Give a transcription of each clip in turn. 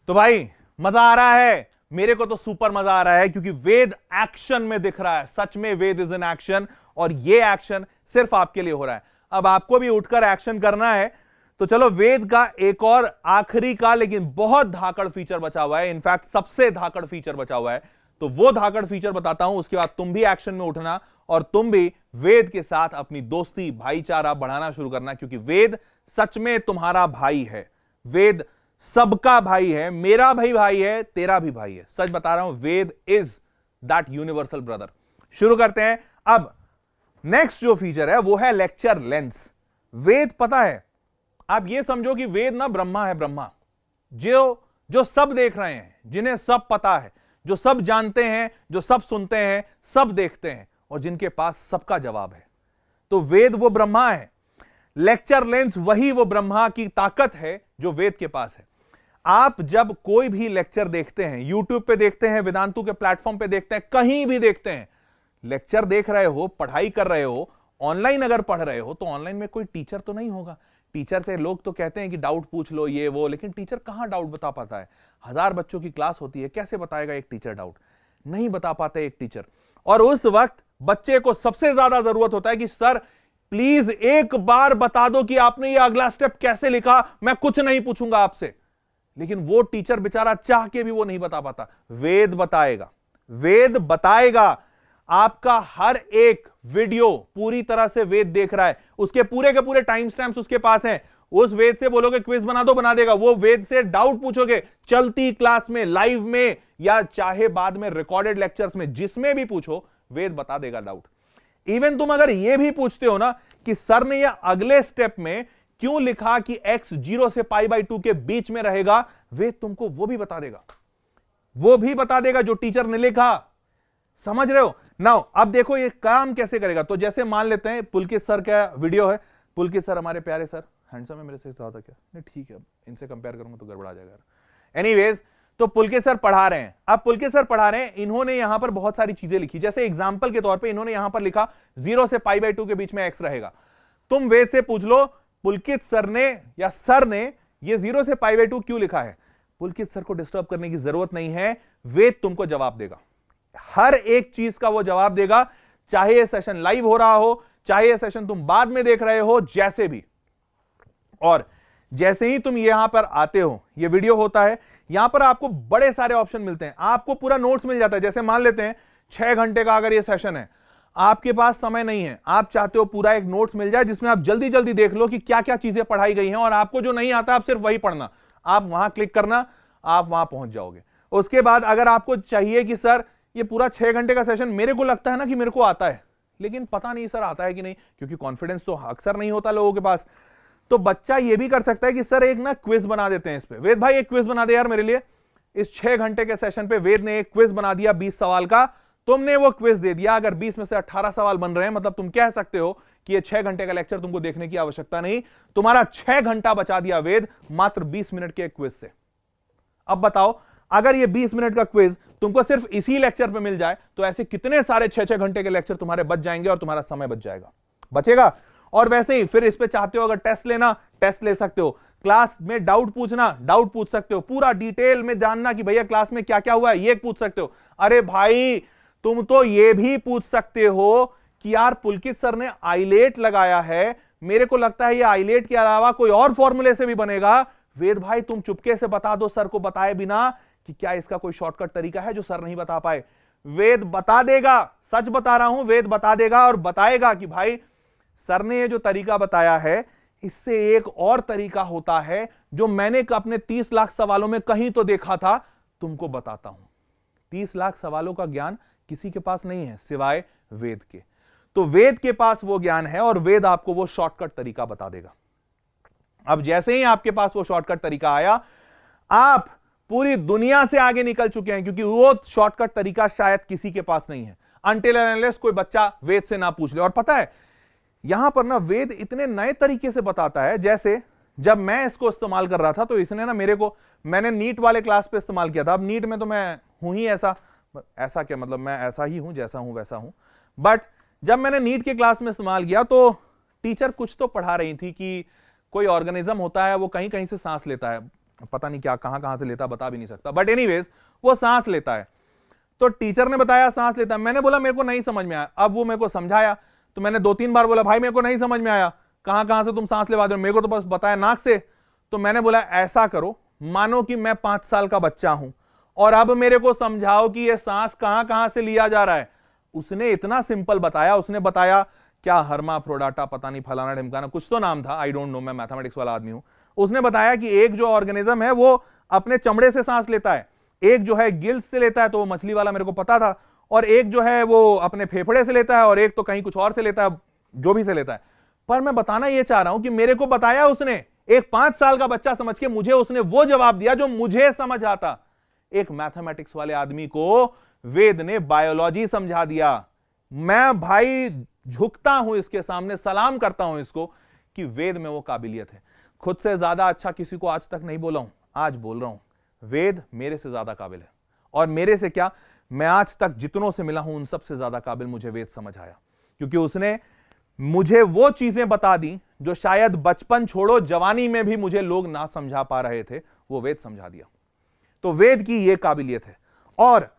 तो भाई मजा आ रहा है, मेरे को तो सुपर मजा आ रहा है, क्योंकि वेद एक्शन में दिख रहा है। सच में वेद इज इन एक्शन, और ये एक्शन सिर्फ आपके लिए हो रहा है। अब आपको भी उठकर एक्शन करना है। तो चलो, वेद का एक और आखिरी का लेकिन बहुत धाकड़ फीचर बचा हुआ है, इनफैक्ट सबसे धाकड़ फीचर बचा हुआ है। तो वो धाकड़ फीचर बताता हूं, उसके बाद तुम भी एक्शन में उठना और तुम भी वेद के साथ अपनी दोस्ती भाईचारा बढ़ाना शुरू करना, क्योंकि वेद सच में तुम्हारा भाई है। वेद सबका भाई है, मेरा भी भाई है, तेरा भी भाई है। सच बता रहा हूं, वेद इज दैट यूनिवर्सल ब्रदर। शुरू करते हैं। अब नेक्स्ट जो फीचर है वो है लेक्चर लेंस। वेद, पता है, आप ये समझो कि वेद ना ब्रह्मा है। ब्रह्मा जो सब देख रहे हैं, जिन्हें सब पता है, जो सब जानते हैं, जो सब सुनते हैं, सब देखते हैं, और जिनके पास सबका जवाब है। तो वेद वो ब्रह्मा है। लेक्चर लेंस वही वो ब्रह्मा की ताकत है जो वेद के पास है। आप जब कोई भी लेक्चर देखते हैं, यूट्यूब पे देखते हैं, वेदांतु के प्लेटफॉर्म पे देखते हैं, कहीं भी देखते हैं, लेक्चर देख रहे हो, पढ़ाई कर रहे हो, ऑनलाइन अगर पढ़ रहे हो, तो ऑनलाइन में कोई टीचर तो नहीं होगा। टीचर से लोग तो कहते हैं कि डाउट पूछ लो, ये वो, लेकिन टीचर कहां डाउट बता पाता है। 1000 बच्चों की क्लास होती है, कैसे बताएगा एक टीचर डाउट? नहीं बता पाते एक टीचर। और उस वक्त बच्चे को सबसे ज्यादा जरूरत होता है कि सर प्लीज एक बार बता दो कि आपने ये अगला स्टेप कैसे लिखा, मैं कुछ नहीं पूछूंगा आपसे। लेकिन वो टीचर बेचारा चाह के भी वो नहीं बता पाता। वेद बताएगा, वेद बताएगा। आपका हर एक वीडियो पूरी तरह से वेद देख रहा है, उसके पूरे के पूरे टाइम स्टैम्प्स उसके पास हैं। उस वेद से बोलोगे क्विज बना दो, बना देगा। वो वेद से डाउट पूछोगे, चलती क्लास में, लाइव में, या चाहे बाद में रिकॉर्डेड लेक्चर्स में, जिसमें भी पूछो, वेद बता देगा डाउट। इवन तुम अगर यह भी पूछते हो ना कि सर ने यह अगले स्टेप में क्यों लिखा कि x 0 से π/2 के बीच में रहेगा, वेद तुमको वो भी बता देगा। वो भी बता देगा जो टीचर ने लिखा। समझ रहे हो? नाउ अब देखो ये काम कैसे करेगा। तो जैसे मान लेते हैं पुलकित सर का वीडियो है। पुलकित सर हमारे प्यारे सर, हैंडसम है मेरे से ज्यादा क्या? नहीं ठीक है, इनसे कंपेयर करूंगा तो गड़बड़ा जाएगा। एनीवेज, तो पुलकित सर पढ़ा रहे हैं। अब पुलकित सर पढ़ा रहे हैं, इन्होंने यहां पर बहुत सारी चीजें लिखी। जैसे एग्जांपल के तौर पे इन्होंने यहां पर लिखा 0 से π/2 के बीच में x रहेगा। तुम वेद से पूछ लो पुलकित सर ने या सर ने ये 0 से π/2 क्यों लिखा है। पुलकित सर को डिस्टर्ब करने की जरूरत नहीं है, वेद तुमको जवाब देगा। हर एक चीज का वो जवाब देगा, चाहे ये सेशन लाइव हो रहा हो, चाहे ये सेशन तुम बाद में देख रहे हो, जैसे भी। और जैसे ही तुम यहां पर आते हो, ये वीडियो होता है, यहां पर आपको बड़े सारे ऑप्शन मिलते हैं। आपको पूरा नोट्स मिल जाता है। जैसे मान लेते हैं 6 घंटे का अगर ये सेशन है, आपके पास समय नहीं है, आप चाहते हो पूरा एक नोट्स मिल जाए जिसमें आप जल्दी जल्दी देख लो कि क्या क्या चीजें पढ़ाई गई हैं, और आपको जो नहीं आता आप सिर्फ वही पढ़ना। आप वहां क्लिक करना, आप वहां पहुंच जाओगे। उसके बाद अगर आपको चाहिए कि सर ये पूरा 6 घंटे का सेशन, मेरे को लगता है ना कि मेरे को आता है, लेकिन पता नहीं सर आता है कि नहीं, क्योंकि कॉन्फिडेंस तो अक्सर नहीं होता लोगों के पास। तो बच्चा ये भी कर सकता है कि सर एक ना क्विज बना देते हैं इस पे। वेद भाई एक क्विज बना दे यार मेरे लिए। इस 6 घंटे के सेशन पे वेद ने एक क्विज बना दिया 20 सवाल का। तुमने वो क्विज दे दिया। अगर 20 में से 18 सवाल बन रहे हैं, मतलब तुम कह सकते हो कि ये 6 घंटे का लेक्चर तुमको देखने की आवश्यकता नहीं। तुम्हारा 6 घंटा बचा दिया वेद मात्र 20 मिनट के क्विज से। अब बताओ, अगर ये 20 मिनट का क्विज तुमको सिर्फ इसी लेक्चर पे मिल जाए, तो ऐसे कितने सारे 6-6 घंटे के लेक्चर तुम्हारे बच जाएंगे और तुम्हारा समय बच जाएगा, बचेगा। और वैसे ही फिर इस पे चाहते हो अगर टेस्ट लेना, टेस्ट ले सकते हो। क्लास में डाउट पूछना, डाउट पूछ सकते हो। पूरा डिटेल में जानना कि भैया क्लास में क्या क्या हुआ है, ये पूछ सकते हो। अरे भाई, तुम तो ये भी पूछ सकते हो कि यार पुलकित सर ने आइलेट लगाया है, मेरे को लगता है ये आइलेट के अलावा कोई और फॉर्मूले से भी बनेगा। वेद भाई तुम चुपके से बता दो सर को बताए बिना कि क्या इसका कोई शॉर्टकट तरीका है जो सर नहीं बता पाए। वेद बता देगा, सच बता रहा हूं, वेद बता देगा और बताएगा कि भाई सर ने ये जो तरीका बताया है, इससे एक और तरीका होता है जो मैंने अपने 30 लाख सवालों में कहीं तो देखा था, तुमको बताता हूं। 30 लाख सवालों का ज्ञान किसी के पास नहीं है सिवाय वेद के। तो वेद के पास वो ज्ञान है और वेद आपको वो शॉर्टकट तरीका बता देगा। अब जैसे ही आपके पास वो शॉर्टकट तरीका आया, आप पूरी दुनिया से आगे निकल चुके हैं, क्योंकि वो शॉर्टकट तरीका शायद किसी के पास नहीं है, अनटिल एंड अनलेस कोई बच्चा वेद से ना पूछ ले। और पता है यहां पर ना वेद इतने नए तरीके से बताता है। जैसे जब मैं इसको इस्तेमाल कर रहा था तो इसने ना मेरे को, मैंने नीट वाले क्लास पे इस्तेमाल किया था। अब नीट में तो मैं हूं ही ऐसा क्या मतलब, मैं ऐसा ही हूं, जैसा हूं वैसा हूं। बट जब मैंने नीट के क्लास में इस्तेमाल किया तो टीचर कुछ तो पढ़ा रही थी कि कोई ऑर्गेनिज्म होता है, वो कहीं कहीं से सांस लेता है। पता नहीं क्या कहां से लेता, बता भी नहीं सकता, बट एनीवेज वो सांस लेता है। तो टीचर ने बताया सांस लेता है, मैंने बोला मेरे को नहीं समझ में आया। अब वो मेरे को समझाया तो मैंने 2-3 बार बोला भाई मेरे को नहीं समझ में आया, कहां से तुम सांस लेवा रहे हो, मेरे को तो बस बताया नाक से। तो मैंने बोला ऐसा करो, मानो कि मैं 5 साल का बच्चा हूं और अब मेरे को समझाओ कि ये सांस कहां से लिया जा रहा है। उसने इतना सिंपल बताया, उसने बताया क्या हर्माफ्रोडाटा पता नहीं फलाना ढिमकाना कुछ तो नाम था, आई डोंट नो, मैं मैथमेटिक्स वाला आदमी हूं। उसने बताया कि एक जो ऑर्गेनिज्म है वो अपने चमड़े से सांस लेता है, एक जो है गिल्स से लेता है, तो वो मछली वाला मेरे को पता था, और एक जो है वो अपने फेफड़े से लेता है, और एक तो कहीं कुछ और से लेता है, जो भी से लेता है। पर मैं बताना ये चाह रहा हूं कि मेरे को बताया उसने, एक 5 साल का बच्चा समझ के मुझे उसने वो जवाब दिया जो मुझे समझ आता। एक मैथमेटिक्स वाले आदमी को वेद ने बायोलॉजी समझा दिया। मैं भाई झुकता हूं इसके सामने, सलाम करता हूं इसको कि वेद में वो काबिलियत है। खुद से ज्यादा अच्छा किसी को आज तक नहीं बोला हूं, आज बोल रहा हूं, वेद मेरे से ज्यादा काबिल है। और मेरे से क्या, मैं आज तक जितनों से मिला हूं उन सबसे ज्यादा काबिल मुझे वेद समझ आया, क्योंकि उसने मुझे वो चीजें बता दी जो शायद बचपन छोड़ो जवानी में भी मुझे लोग ना समझा पा रहे थे, वो वेद समझा दिया। तो वेद की ये काबिलियत है। और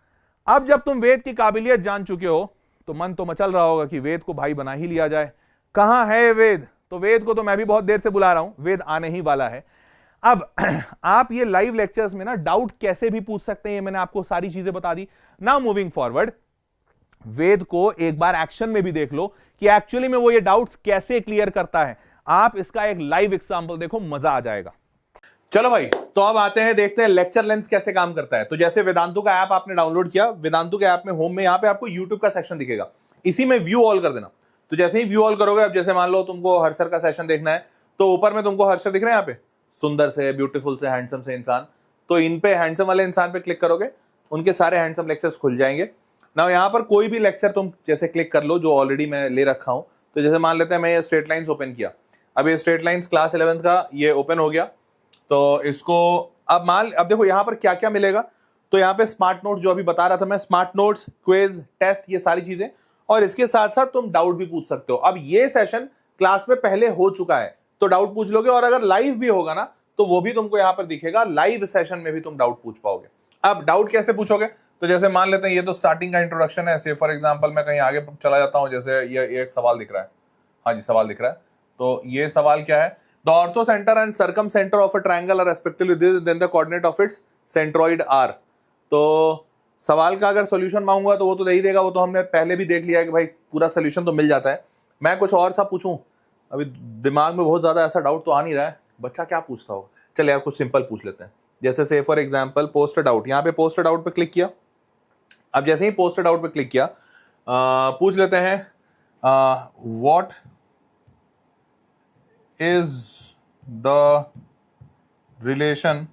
अब जब तुम वेद की काबिलियत जान चुके हो तो मन तो मचल रहा होगा कि वेद को भाई बना ही लिया जाए, कहां है वेद। तो वेद को तो मैं भी बहुत देर से बुला रहा हूं, वेद आने ही वाला है। अब आप ये लाइव लेक्चर्स में ना डाउट कैसे भी पूछ सकते हैं, ये मैंने आपको सारी चीजें बता दी। नाउ मूविंग फॉरवर्ड, वेद को एक बार एक्शन में भी देख लो कि एक्चुअली में वो ये डाउट्स कैसे क्लियर करता है। आप इसका एक लाइव एग्जांपल देखो, मजा आ जाएगा। चलो भाई, तो अब आते हैं, देखते हैं लेक्चर लेंस कैसे काम करता है। तो जैसे वेदांतु का ऐप आपने डाउनलोड किया, वेदांतु के ऐप में होम में यहां पे आपको यूट्यूब का सेक्शन दिखेगा, इसी में व्यू ऑल कर देना। तो जैसे ही व्यू ऑल करोगे, अब जैसे मान लो तुमको हर्षर का सेशन देखना है, तो ऊपर में तुमको हर्षर दिख रहे हैं यहाँ पे, सुंदर से, ब्यूटीफुल से, हैंडसम से इंसान। तो इन पे हैंडसम वाले इंसान पे क्लिक करोगे, उनके सारे हैंडसम लेक्चर्स खुल जाएंगे। ना यहाँ पर कोई भी लेक्चर तुम जैसे क्लिक कर लो जो ऑलरेडी मैं ले रखा हूं। तो जैसे मान लेते हैं मैं ये स्ट्रेट लाइंस ओपन किया, अब ये स्ट्रेट लाइंस क्लास 11th का ये ओपन हो गया। तो इसको अब देखो यहाँ पर क्या क्या मिलेगा। तो यहाँ पे स्मार्ट नोट्स जो अभी बता रहा था मैं, स्मार्ट नोट्स, क्विज, टेस्ट, ये सारी चीजें, और इसके साथ साथ तुम डाउट भी पूछ सकते हो। अब ये सेशन क्लास में पहले हो चुका है तो डाउट पूछ लोगे, और अगर लाइव भी होगा ना तो वो भी तुमको यहाँ पर दिखेगा, लाइव सेशन में भी तुम डाउट पूछ पाओगे। अब डाउट कैसे पूछोगे, तो जैसे मान लेते हैं ये तो स्टार्टिंग का इंट्रोडक्शन है, से फॉर एग्जांपल मैं कहीं आगे चला जाता हूं, जैसे ये एक सवाल दिख रहा है, हाँ जी सवाल दिख रहा है। तो ये सवाल क्या है, the orthocentre and circumcentre of a triangle are respectively this, then the coordinate of its centroid are. तो सवाल का अगर सोल्यूशन मांगूंगा तो वो तो दे ही देगा, वो तो हमने पहले भी देख लिया है कि भाई पूरा सोल्यूशन तो मिल जाता है। मैं कुछ और सा पूछूं, अभी दिमाग में बहुत ज्यादा ऐसा डाउट तो आ नहीं रहा है, बच्चा क्या पूछता होगा, चल यार कुछ सिंपल पूछ लेते हैं। जैसे से फॉर एग्जांपल पोस्टेड आउट, यहाँ पे पोस्टेड आउट पे क्लिक किया। अब जैसे ही पोस्टेड आउट पे क्लिक किया, पूछ लेते हैं what is the relation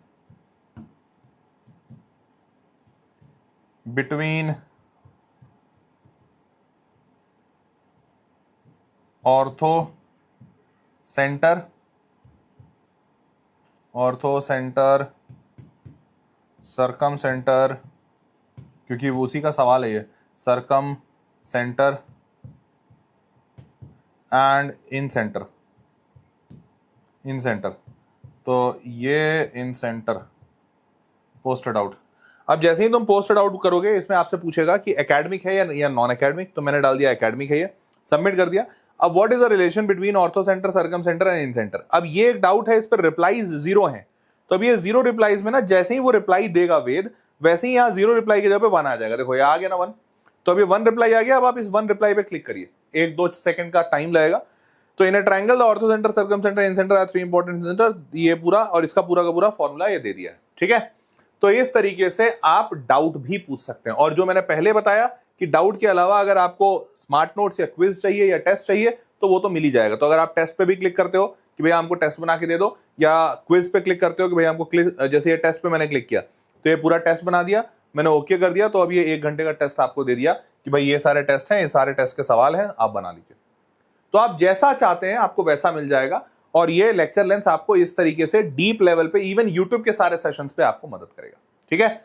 between orthocentre circumcentre, क्योंकि वो उसी का सवाल है ये, circumcentre and incentre. तो ये इन सेंटर पोस्टेड आउट। अब जैसे ही तुम पोस्टेड आउट करोगे, इसमें आपसे पूछेगा कि एकेडमिक है या नॉन एकेडमिक, तो मैंने डाल दिया एकेडमिक है, ये सबमिट कर दिया। अब what is the relation between orthocentre, circum centre and in centre. अब ये एक डाउट है, इस पर रिप्लाईज 0 है। तो अब ये 0 रिप्लाईज में ना, जैसे ही वो रिप्लाई देगा वेद, वैसे ही यहाँ 0 रिप्लाई की जगह पे 1 आ जाएगा। देखो ये आ गया ना 1, तो अभी 1 रिप्लाई आ गया। अब आप इस 1 रिप्लाई पे क्लिक करिए, 1-2 सेकंड का टाइम लगेगा। तो in triangle the orthocentre, circumcentre, incentre are 3 important centre, ये पूरा और इसका पूरा का पूरा फॉर्मूला ये दे दिया है, ठीक है। तो इस तरीके से आप डाउट भी पूछ सकते हैं। और जो मैंने पहले बताया कि डाउट के अलावा अगर आपको स्मार्ट नोट्स या क्विज चाहिए या टेस्ट चाहिए तो वो तो मिल ही जाएगा। तो अगर आप टेस्ट पे भी क्लिक करते हो कि भैया हमको टेस्ट बना के दे दो, या क्विज पे क्लिक करते हो कि भैया हमको जैसे ये टेस्ट पे मैंने क्लिक किया तो ये पूरा टेस्ट बना दिया, मैंने ओके कर दिया, तो अब ये 1 घंटे का टेस्ट आपको दे दिया कि भाई ये सारे टेस्ट हैं, ये सारे टेस्ट के सवाल हैं, आप बना लीजिए। तो आप जैसा चाहते हैं आपको वैसा मिल जाएगा। और ये लेक्चर लेंस आपको इस तरीके से डीप लेवल पे, इवन यूट्यूब के सारे सेशंस पे आपको मदद करेगा, ठीक है।